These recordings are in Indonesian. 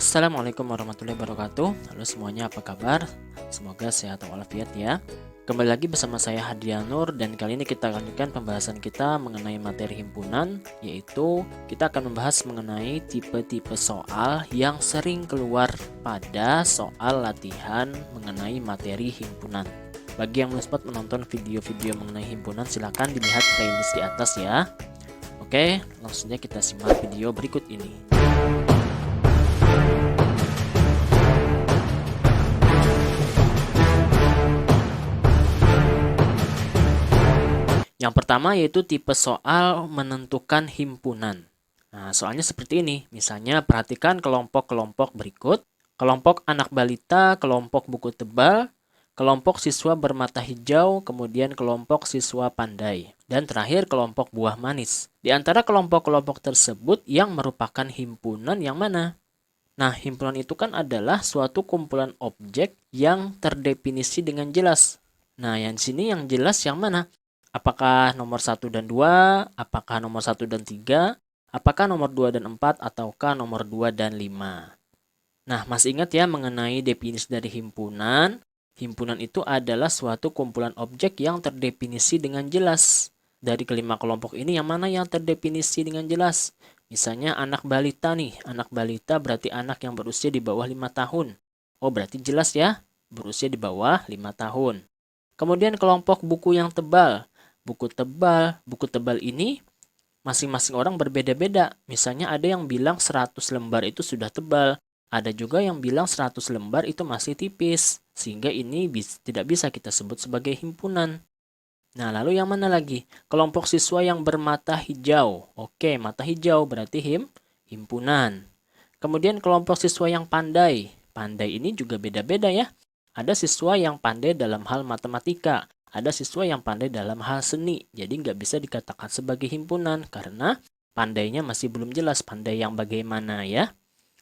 Assalamualaikum warahmatullahi wabarakatuh. Halo semuanya, apa kabar? Semoga sehat walafiat ya. Kembali lagi bersama saya Hadianur, dan kali ini kita lanjutkan pembahasan kita mengenai materi himpunan, yaitu kita akan membahas mengenai tipe-tipe soal yang sering keluar pada soal latihan mengenai materi himpunan. Bagi yang belum sempat menonton video-video mengenai himpunan, silahkan dilihat playlist di atas ya. Oke, langsung saja kita simak video berikut ini. Yang pertama yaitu tipe soal menentukan himpunan. Nah, soalnya seperti ini. Misalnya perhatikan kelompok-kelompok berikut. Kelompok anak balita, kelompok buku tebal, kelompok siswa bermata hijau, kemudian kelompok siswa pandai, dan terakhir kelompok buah manis. Di antara kelompok-kelompok tersebut yang merupakan himpunan yang mana? Nah, himpunan itu kan adalah suatu kumpulan objek yang terdefinisi dengan jelas. Nah, yang di sini yang jelas yang mana? Apakah nomor 1 dan 2? Apakah nomor 1 dan 3? Apakah nomor 2 dan 4? Ataukah nomor 2 dan 5? Nah, masih ingat ya mengenai definisi dari himpunan? Himpunan itu adalah suatu kumpulan objek yang terdefinisi dengan jelas. Dari kelima kelompok ini yang mana yang terdefinisi dengan jelas? Misalnya anak balita nih. Anak balita berarti anak yang berusia di bawah 5 tahun. Oh, berarti jelas ya. Berusia di bawah 5 tahun. Kemudian kelompok buku yang tebal. Buku tebal ini masing-masing orang berbeda-beda. Misalnya ada yang bilang 100 lembar itu sudah tebal. Ada juga yang bilang 100 lembar itu masih tipis. Sehingga ini tidak bisa kita sebut sebagai himpunan. Nah, lalu yang mana lagi? Kelompok siswa yang bermata hijau. Oke, mata hijau berarti himpunan. Kemudian kelompok siswa yang pandai. Pandai ini juga beda-beda ya. Ada siswa yang pandai dalam hal matematika. Ada siswa yang pandai dalam hal seni. Jadi nggak bisa dikatakan sebagai himpunan karena pandainya masih belum jelas pandai yang bagaimana ya.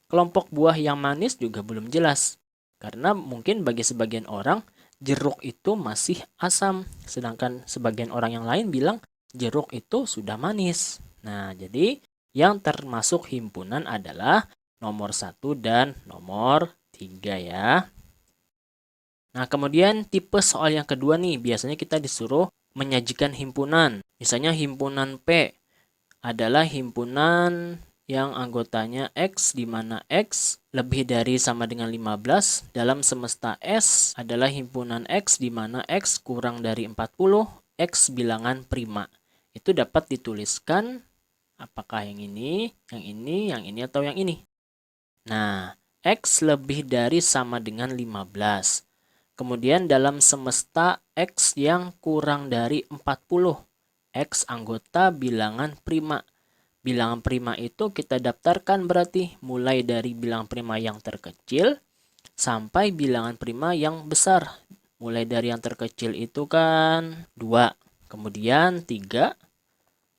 Kelompok buah yang manis juga belum jelas. Karena mungkin bagi sebagian orang jeruk itu masih asam. Sedangkan sebagian orang yang lain bilang jeruk itu sudah manis. Nah, jadi yang termasuk himpunan adalah nomor 1 dan nomor 3 ya. Nah, kemudian tipe soal yang kedua nih, biasanya kita disuruh menyajikan himpunan. Misalnya himpunan P adalah himpunan yang anggotanya X, di mana X lebih dari sama dengan 15. Dalam semesta S adalah himpunan X, di mana X kurang dari 40, X bilangan prima. Itu dapat dituliskan apakah yang ini, atau yang ini. Nah, X lebih dari sama dengan 15. Kemudian dalam semesta X yang kurang dari 40. X anggota bilangan prima. Bilangan prima itu kita daftarkan berarti mulai dari bilangan prima yang terkecil sampai bilangan prima yang besar. Mulai dari yang terkecil itu kan 2. Kemudian 3,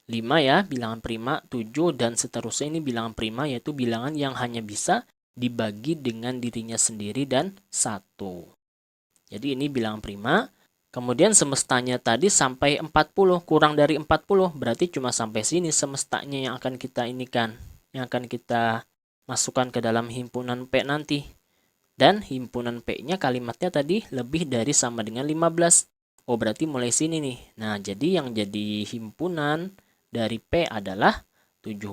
5 ya bilangan prima, 7 dan seterusnya ini bilangan prima yaitu bilangan yang hanya bisa dibagi dengan dirinya sendiri dan 1. Jadi ini bilangan prima. Kemudian semestanya tadi sampai 40, kurang dari 40 berarti cuma sampai sini semestanya yang akan kita inikan, yang akan kita masukkan ke dalam himpunan P nanti. Dan himpunan P-nya kalimatnya tadi lebih dari sama dengan 15. Oh, berarti mulai sini nih. Nah, jadi yang jadi himpunan dari P adalah 17,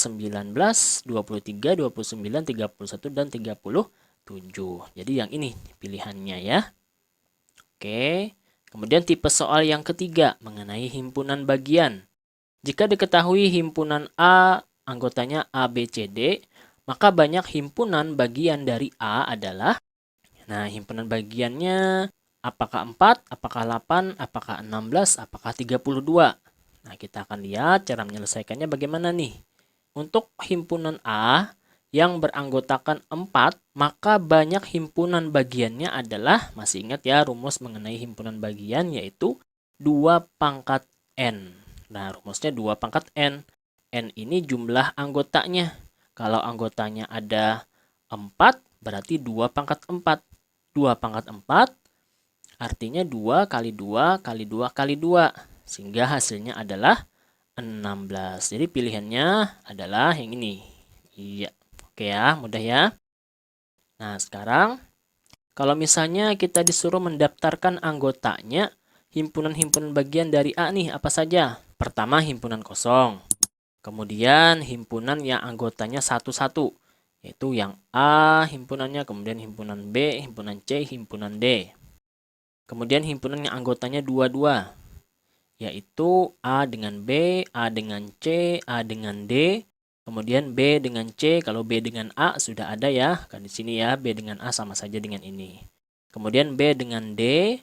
19, 23, 29, 31, dan 37. Jadi yang ini pilihannya ya. Oke, kemudian tipe soal yang ketiga mengenai himpunan bagian. Jika diketahui himpunan A anggotanya A, B, C, D, maka banyak himpunan bagian dari A adalah, nah himpunan bagiannya apakah 4, apakah 8, apakah 16, apakah 32. Nah, kita akan lihat cara menyelesaikannya bagaimana nih. Untuk himpunan A yang beranggotakan 4, maka banyak himpunan bagiannya adalah, masih ingat ya rumus mengenai himpunan bagian yaitu 2 pangkat N. Nah, rumusnya 2 pangkat N. N ini jumlah anggotanya. Kalau anggotanya ada 4, berarti 2 pangkat 4. 2 pangkat 4 artinya 2 kali 2 kali 2 kali 2. Sehingga hasilnya adalah 16. Jadi pilihannya adalah yang ini. Iya. Oke ya, mudah ya. Nah, sekarang kalau misalnya kita disuruh mendaftarkan anggotanya, himpunan-himpunan bagian dari A nih apa saja? Pertama, himpunan kosong. Kemudian himpunan yang anggotanya satu-satu, yaitu yang A himpunannya, kemudian himpunan B, himpunan C, himpunan D. Kemudian himpunan yang anggotanya dua-dua, yaitu A dengan B, A dengan C, A dengan D. Kemudian B dengan C, kalau B dengan A sudah ada ya, kan di sini ya, B dengan A sama saja dengan ini. Kemudian B dengan D,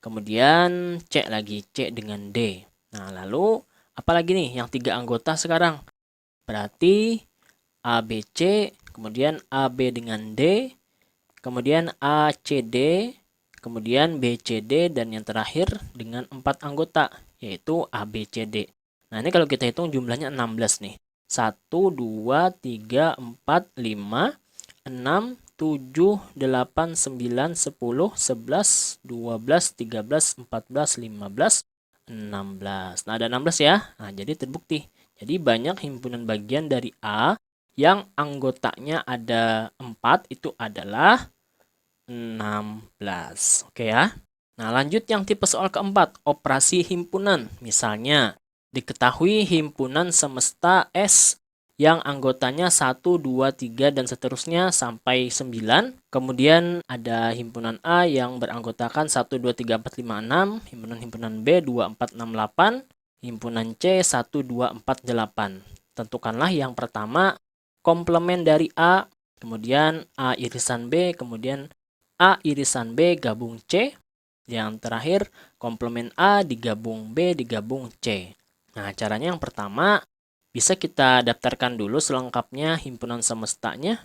kemudian C lagi, C dengan D. Nah, lalu apalagi nih yang 3 anggota sekarang? Berarti ABC, kemudian AB dengan D, kemudian ACD, kemudian BCD, dan yang terakhir dengan 4 anggota, yaitu ABCD. Nah, ini kalau kita hitung jumlahnya 16 nih. 1, 2, 3, 4, 5, 6, 7, 8, 9, 10, 11, 12, 13, 14, 15, 16. Nah, ada 16 ya. Nah, jadi terbukti. Jadi banyak himpunan bagian dari A yang anggotanya ada 4 itu adalah 16. Oke ya. Nah, lanjut yang tipe soal keempat, operasi himpunan. Misalnya, diketahui himpunan semesta S yang anggotanya 1, 2, 3, dan seterusnya sampai 9. Kemudian ada himpunan A yang beranggotakan 1, 2, 3, 4, 5, 6. Himpunan B 2, 4, 6, 8. Himpunan C 1, 2, 4, 8. Tentukanlah yang pertama komplement dari A, kemudian A irisan B, kemudian A irisan B gabung C. Yang terakhir, komplement A digabung B digabung C. Nah, caranya yang pertama, bisa kita daftarkan dulu selengkapnya himpunan semestanya,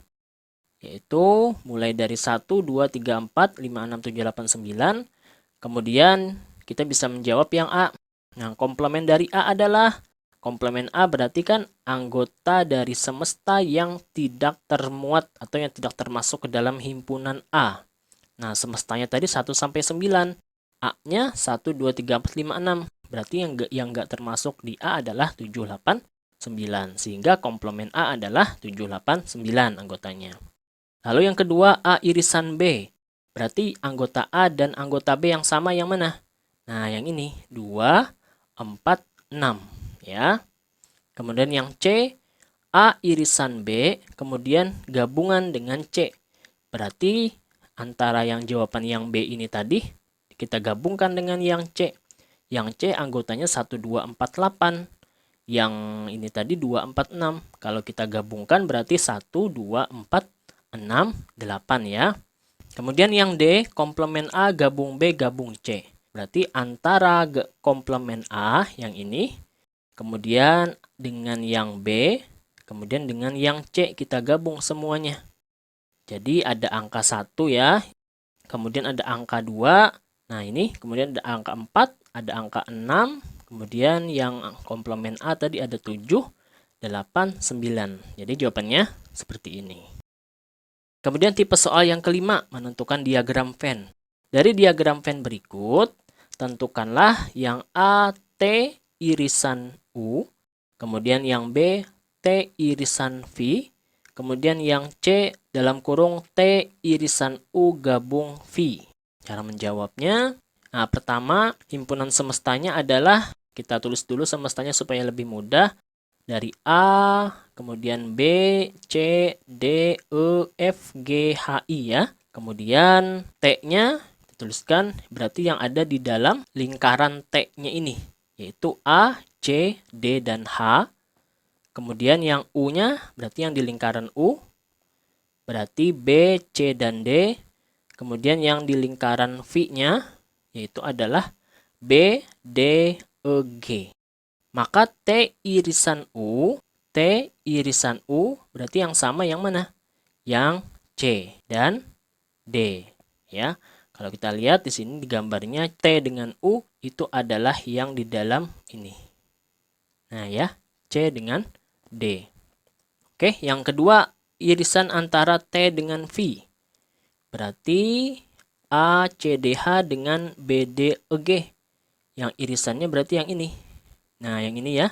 yaitu mulai dari 1, 2, 3, 4, 5, 6, 7, 8, 9. Kemudian kita bisa menjawab yang A. Nah, komplement dari A adalah, komplement A berarti kan anggota dari semesta yang tidak termuat atau yang tidak termasuk ke dalam himpunan A. Nah, semestanya tadi 1 sampai 9. A-nya 1, 2, 3, 4, 5, 6. Berarti yang enggak termasuk di A adalah 7, 8, 9. Sehingga komplement A adalah 7, 8, 9 anggotanya. Lalu yang kedua, A irisan B. Berarti anggota A dan anggota B yang sama yang mana? Nah, yang ini 2, 4, 6 ya. Kemudian yang C, A irisan B, kemudian gabungan dengan C. Berarti antara yang jawaban yang B ini tadi, kita gabungkan dengan yang C. Yang C anggotanya 1, 2, 4, 8. Yang ini tadi 2, 4, 6. Kalau kita gabungkan berarti 1, 2, 4, 6, 8 ya. Kemudian yang D, komplement A gabung B gabung C. Berarti antara komplement A yang ini, kemudian dengan yang B, kemudian dengan yang C kita gabung semuanya. Jadi ada angka 1 ya, kemudian ada angka 2, nah ini, kemudian ada angka 4, ada angka 6, kemudian yang komplement A tadi ada 7, 8, 9. Jadi jawabannya seperti ini. Kemudian tipe soal yang kelima, menentukan diagram Venn. Dari diagram Venn berikut, tentukanlah yang A, T irisan U, kemudian yang B, T irisan V, kemudian yang C dalam kurung T irisan U gabung V. Cara menjawabnya, nah pertama himpunan semestanya adalah, kita tulis dulu semestanya supaya lebih mudah. Dari A, kemudian B, C, D, E, F, G, H, I ya. Kemudian T-nya dituliskan berarti yang ada di dalam lingkaran T-nya ini, yaitu A, C, D, dan H. Kemudian yang U-nya berarti yang di lingkaran U, berarti B, C, dan D. Kemudian yang di lingkaran V-nya yaitu adalah B, D, E, G. Maka T irisan U berarti yang sama yang mana? Yang C dan D ya. Kalau kita lihat di sini di gambarnya T dengan U itu adalah yang di dalam ini. Nah ya, C dengan D. Oke, yang kedua irisan antara T dengan V. Berarti A, C, D, H dengan B, D, E, G. Yang irisannya berarti yang ini. Nah, yang ini ya.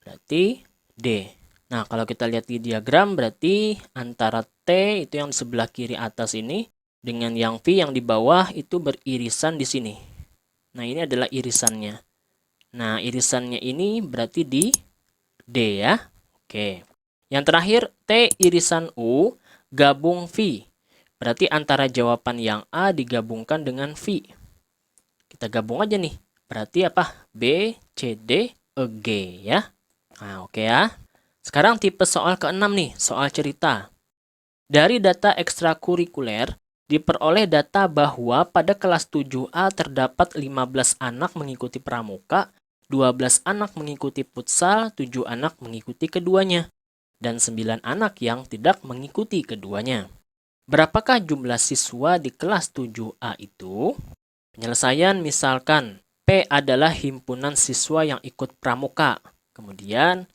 Berarti D. Nah, kalau kita lihat di diagram berarti antara T itu yang di sebelah kiri atas ini dengan yang V yang di bawah itu beririsan di sini. Nah, ini adalah irisannya. Nah, irisannya ini berarti di D ya. Oke. Yang terakhir, T irisan U gabung V. Berarti antara jawaban yang A digabungkan dengan V. Kita gabung aja nih. Berarti apa? B, C, D, E, G ya. Nah, oke ya. Sekarang tipe soal ke-6 nih, soal cerita. Dari data ekstrakurikuler, diperoleh data bahwa pada kelas 7A terdapat 15 anak mengikuti pramuka, 12 anak mengikuti futsal, 7 anak mengikuti keduanya, dan 9 anak yang tidak mengikuti keduanya. Berapakah jumlah siswa di kelas 7A itu? Penyelesaian misalkan, P adalah himpunan siswa yang ikut pramuka, kemudian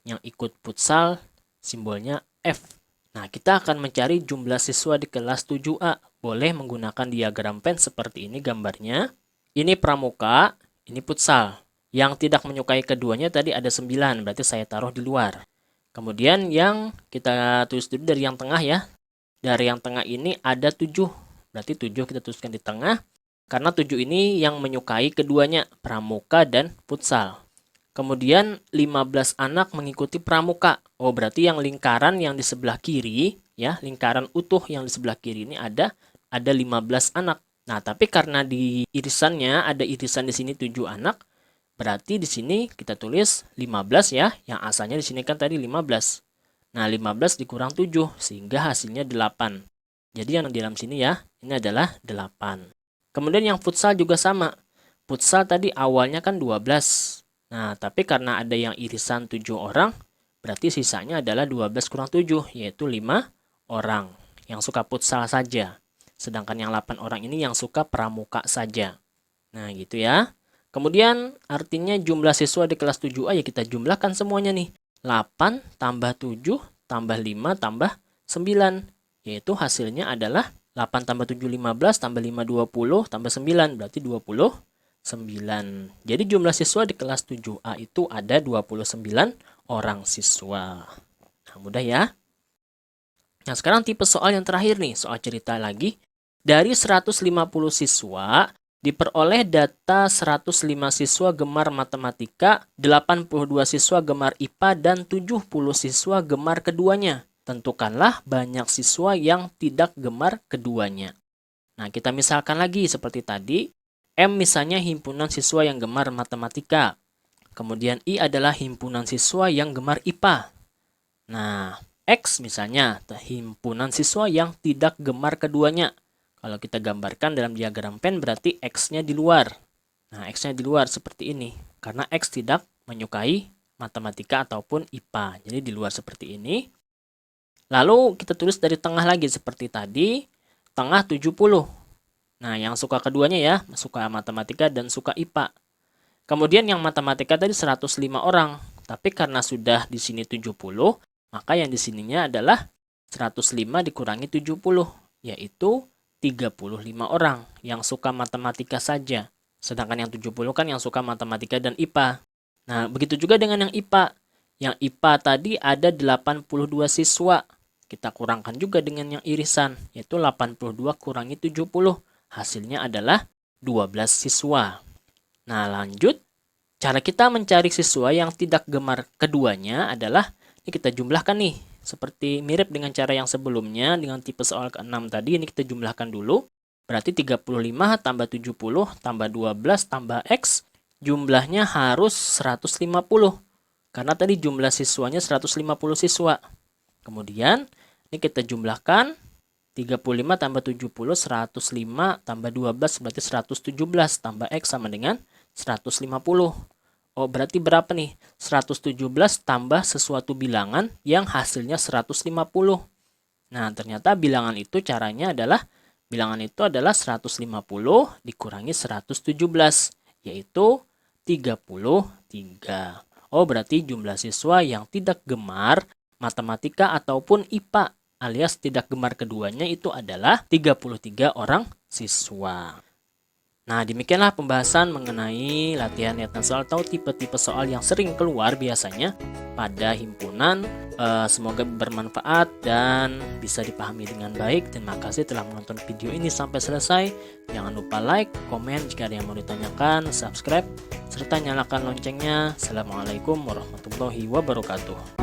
yang ikut futsal, simbolnya F. Nah, kita akan mencari jumlah siswa di kelas 7A. Boleh menggunakan diagram pen seperti ini gambarnya. Ini pramuka, ini futsal. Yang tidak menyukai keduanya tadi ada 9, berarti saya taruh di luar. Kemudian yang kita tulis dulu dari yang tengah ya. Dari yang tengah ini ada 7. Berarti 7 kita tuliskan di tengah. Karena 7 ini yang menyukai keduanya, pramuka dan futsal. Kemudian 15 anak mengikuti pramuka. Oh, berarti yang lingkaran yang di sebelah kiri, ya, lingkaran utuh yang di sebelah kiri ini ada 15 anak. Nah, tapi karena di irisannya ada irisan di sini 7 anak, berarti di sini kita tulis 15 ya, yang asalnya di sini kan tadi 15. Nah, 15 dikurang 7 sehingga hasilnya 8. Jadi yang di dalam sini ya, ini adalah 8. Kemudian yang futsal juga sama. Futsal tadi awalnya kan 12. Nah, tapi karena ada yang irisan 7 orang, berarti sisanya adalah 12 kurang 7, yaitu 5 orang yang suka futsal saja. Sedangkan yang 8 orang ini yang suka pramuka saja. Nah, gitu ya. Kemudian artinya jumlah siswa di kelas 7A ya kita jumlahkan semuanya nih. 8 tambah 7 tambah 5 tambah 9. Yaitu hasilnya adalah 8 tambah 7 15 tambah 5 20 tambah 9 berarti 29. Jadi jumlah siswa di kelas 7A itu ada 29 orang siswa. Nah, mudah ya. Nah, sekarang tipe soal yang terakhir nih, soal cerita lagi. Dari 150 siswa, diperoleh data 105 siswa gemar matematika, 82 siswa gemar IPA, dan 70 siswa gemar keduanya. Tentukanlah banyak siswa yang tidak gemar keduanya. Nah, kita misalkan lagi seperti tadi. M misalnya himpunan siswa yang gemar matematika. Kemudian I adalah himpunan siswa yang gemar IPA. Nah, X misalnya himpunan siswa yang tidak gemar keduanya. Kalau kita gambarkan dalam diagram pen berarti X-nya di luar. Nah, X-nya di luar seperti ini. Karena X tidak menyukai matematika ataupun IPA. Jadi di luar seperti ini. Lalu kita tulis dari tengah lagi seperti tadi. Tengah 70. Nah, yang suka keduanya ya, suka matematika dan suka IPA. Kemudian yang matematika tadi 105 orang. Tapi karena sudah di sini 70, maka yang di sininya adalah 105 dikurangi 70, yaitu 35 orang yang suka matematika saja. Sedangkan yang 70 kan yang suka matematika dan IPA. Nah, begitu juga dengan yang IPA. Yang IPA tadi ada 82 siswa. Kita kurangkan juga dengan yang irisan, yaitu 82 kurangi 70. Hasilnya adalah 12 siswa. Nah, lanjut. Cara kita mencari siswa yang tidak gemar keduanya adalah, ini kita jumlahkan nih. Seperti mirip dengan cara yang sebelumnya, dengan tipe soal ke-6 tadi, ini kita jumlahkan dulu. Berarti 35 tambah 70 tambah 12 tambah X, jumlahnya harus 150. Karena tadi jumlah siswanya 150 siswa. Kemudian, ini kita jumlahkan. 35 tambah 70, 105 tambah 12 berarti 117 tambah X sama dengan 150. Oh, berarti berapa nih? 117 tambah sesuatu bilangan yang hasilnya 150. Nah, ternyata bilangan itu caranya adalah, bilangan itu adalah 150 dikurangi 117, yaitu 33. Oh, berarti jumlah siswa yang tidak gemar matematika ataupun IPA alias tidak gemar keduanya itu adalah 33 orang siswa. Nah, demikianlah pembahasan mengenai latihan lihat soal atau tipe-tipe soal yang sering keluar biasanya pada himpunan. Semoga bermanfaat dan bisa dipahami dengan baik. Terima kasih telah menonton video ini sampai selesai. Jangan lupa like, komen jika ada yang mau ditanyakan, subscribe, serta nyalakan loncengnya. Assalamualaikum warahmatullahi wabarakatuh.